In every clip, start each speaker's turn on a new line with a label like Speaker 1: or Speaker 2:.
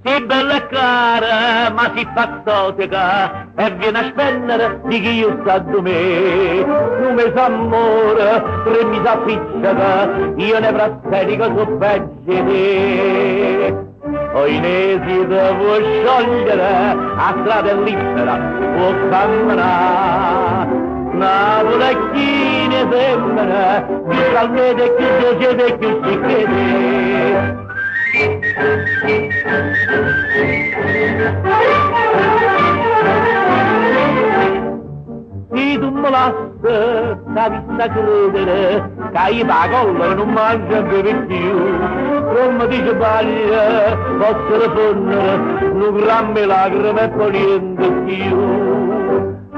Speaker 1: Sì, bella e cara, ma si fa totica e viene a spendere di chi io sta da me. Non mi sa amore, tre mi sa picciata, io ne frattenico su peggio di te. O Inesi devo sciogliere, a strada è libera, può camminare. Napoli e chi ne sembra, più calmete, più dolce, più si crede. Se tu mi lasci, la vista credere, che io la collera non mangia più. Come ti sbaglia, posso rispondere, non grammi lacrime e poi niente più.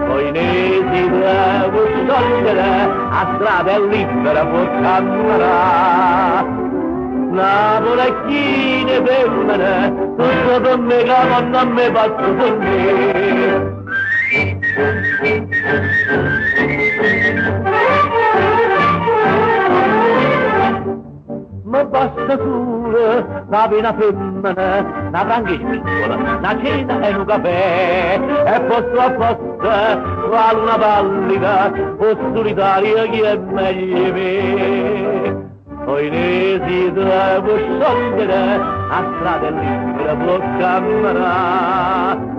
Speaker 1: Poi ne si devo sciogliere, a strada è libera, può camminare. Napoli e chi ne femmine, tutto per me che non mi faccio per me. Ma basta solo una pena femmina, una franca piccola, una cena e un caffè, e posto a posto vale una pallida, o solitaria chi è meglio me. Poi ne si devo sciogliere, a strada libera può camminare.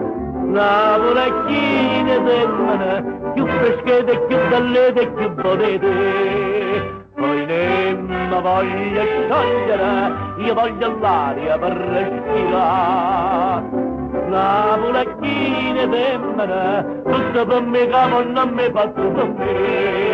Speaker 1: Napoli e chi ne sembra, più freschete, più bellete, più bonete. Poi ne mi voglio sciogliere, io voglio l'aria per respirare. Napoli e chi ne sembra, tutto per me che non mi faccio per me.